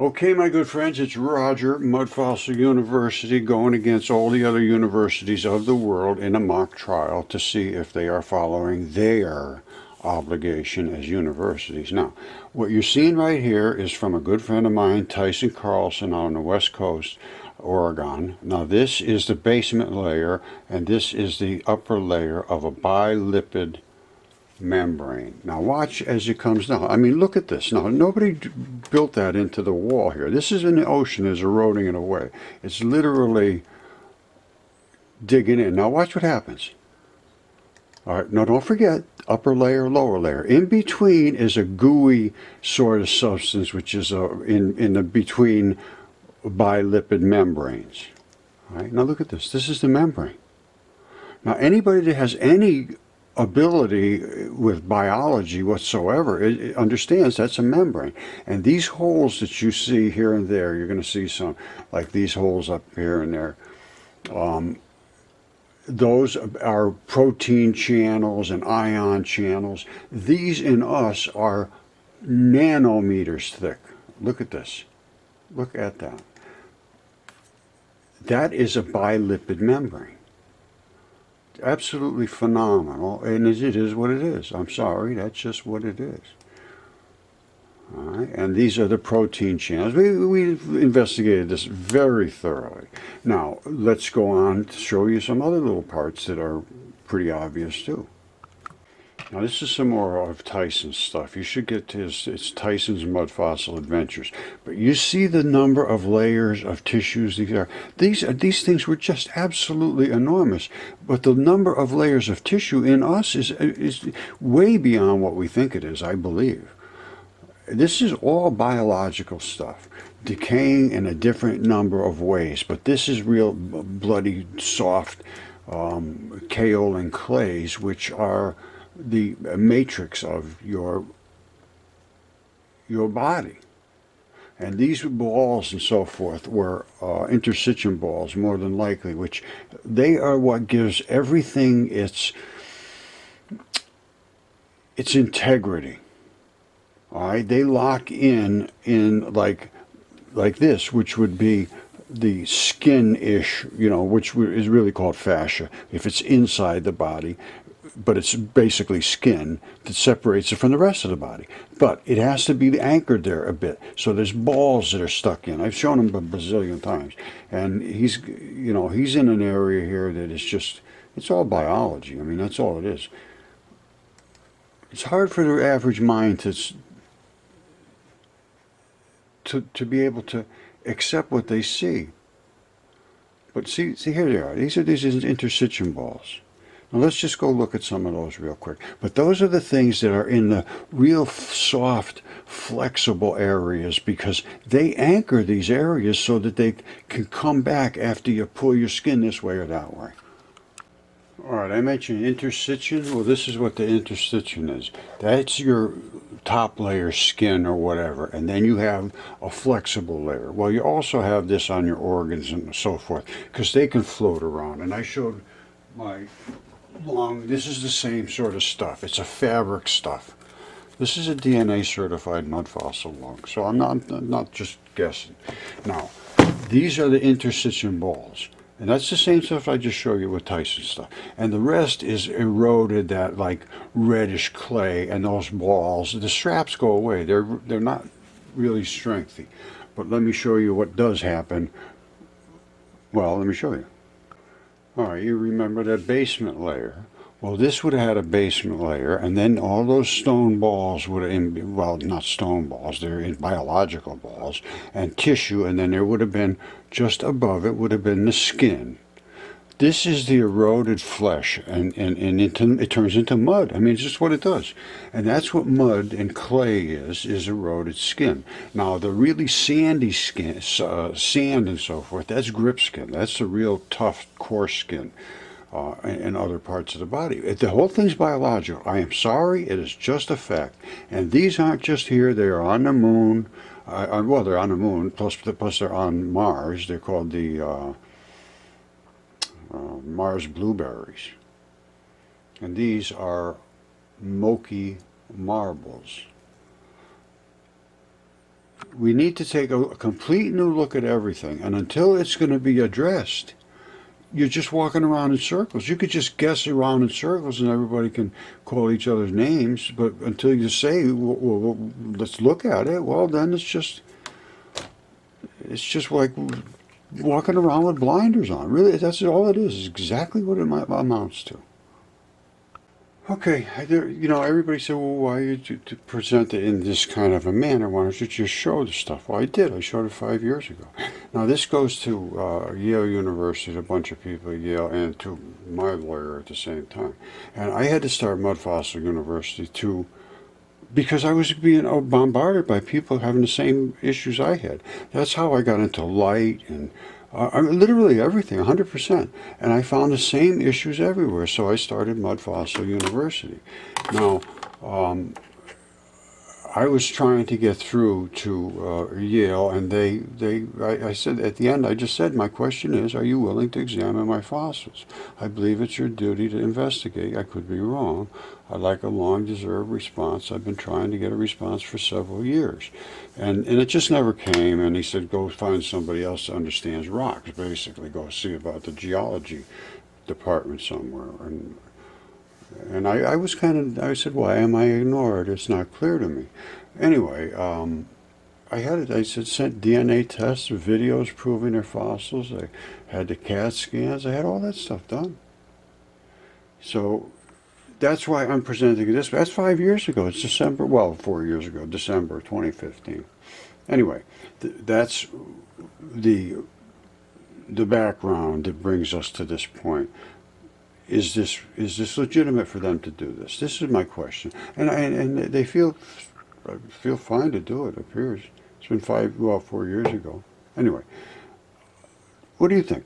Okay, my good friends, it's Roger, Mudfossil University, going against all the other universities of the world in a mock trial to see if they are following their obligation as universities. Now, what you're seeing right here is from a good friend of mine, Tyson Carlson, on the West Coast, Oregon. Now, this is the basement layer, and this is the upper layer of a bilipid membrane. Now watch as it comes down. I mean, look at this. Now, nobody built that into the wall here. This is in the ocean, is eroding it away. It's literally digging in. Now watch what happens. All right, now don't forget, upper layer, lower layer. In between is a gooey sort of substance, which is in the between bilipid membranes. All right, now look at this. This is the membrane. Now anybody that has any ability with biology whatsoever, it understands that's a membrane. And these holes that you see here and there, you're going to see some, like these holes up here and there, those are protein channels and ion channels. These in us are nanometers thick. Look at this. Look at that. That is a bilipid membrane. Absolutely phenomenal, and it is what it is. I'm sorry, that's just what it is. All right, and these are the protein channels. We've investigated this very thoroughly. Now, let's go on to show you some other little parts that are pretty obvious too. Now, this is some more of Tyson's stuff. You should get to it's Tyson's Mudfossil Adventures. But you see the number of layers of tissues these are. These things were just absolutely enormous. But the number of layers of tissue in us is way beyond what we think it is, I believe. This is all biological stuff, decaying in a different number of ways. But this is real bloody, soft kaolin clays, which are the matrix of your body. And these balls and so forth were interstitium balls, more than likely, which they are what gives everything its integrity. All right, they lock in like this, which would be the skin-ish, which is really called fascia if it's inside the body, but it's basically skin that separates it from the rest of the body. But it has to be anchored there a bit. So there's balls that are stuck in. I've shown him a bazillion times. And he's in an area here that is just, it's all biology. I mean, that's all it is. It's hard for the average mind to be able to accept what they see. But see here they are. These are these interstitium balls. Now let's just go look at some of those real quick. But those are the things that are in the real soft, flexible areas, because they anchor these areas so that they can come back after you pull your skin this way or that way. All right, I mentioned interstitium. Well, this is what the interstitium is. That's your top layer skin or whatever, and then you have a flexible layer. Well, you also have this on your organs and so forth, because they can float around. And I showed my this is the same sort of stuff. It's a fabric stuff. This is a DNA certified mud fossil lung, so I'm not just guessing. Now, these are the interstitium balls, and that's the same stuff I just showed you with Tyson stuff. And the rest is eroded, that like reddish clay, and those balls. The straps go away. They're not really strengthy. But let me show you what does happen. Well, let me show you. All right, you remember that basement layer. Well, this would have had a basement layer, and then all those stone balls would have, well, not stone balls, they're biological balls, and tissue, and then there would have been, just above it would have been the skin. This is the eroded flesh, and it turns into mud. I mean, it's just what it does. And that's what mud and clay is eroded skin. Now, the really sandy skin, sand and so forth, that's grip skin. That's the real tough, coarse skin in other parts of the body. The whole thing's biological. I am sorry, it is just a fact. And these aren't just here, they are on the moon. Well, they're on the moon, plus they're on Mars. They're called the Mars blueberries. And these are Moki marbles. we need to take a complete new look at everything. And until it's going to be addressed, you're just walking around in circles. You could just guess around in circles and everybody can call each other's names. But until you say, well, let's look at it, well, then it's just like walking around with blinders on. Really, that's all it is exactly what it amounts to. Okay, everybody said, well, why did you to present it in this kind of a manner? Why don't you just show the stuff? Well, I did. I showed it 5 years ago. Now, this goes to Yale University, a bunch of people at Yale, and to my lawyer at the same time. And I had to start Mudfossil University because I was being bombarded by people having the same issues I had. That's how I got into light and literally everything, 100%. And I found the same issues everywhere, so I started Mudfossil University. Now, I was trying to get through to Yale, and I said at the end, I just said, my question is, are you willing to examine my fossils? I believe it's your duty to investigate. I could be wrong. I'd like a long-deserved response. I've been trying to get a response for several years. And it just never came, and he said, go find somebody else that understands rocks, basically. Go see about the geology department somewhere. And I said, why am I ignored? It's not clear to me. Anyway, I said, sent DNA tests, videos proving their fossils. I had the CAT scans. I had all that stuff done. So that's why I'm presenting this. That's 5 years ago. It's December, 4 years ago, December 2015. Anyway, that's the background that brings us to this point. Is this legitimate for them to do this? This is my question, and they feel fine to do it. It appears it's been 4 years ago. Anyway, what do you think?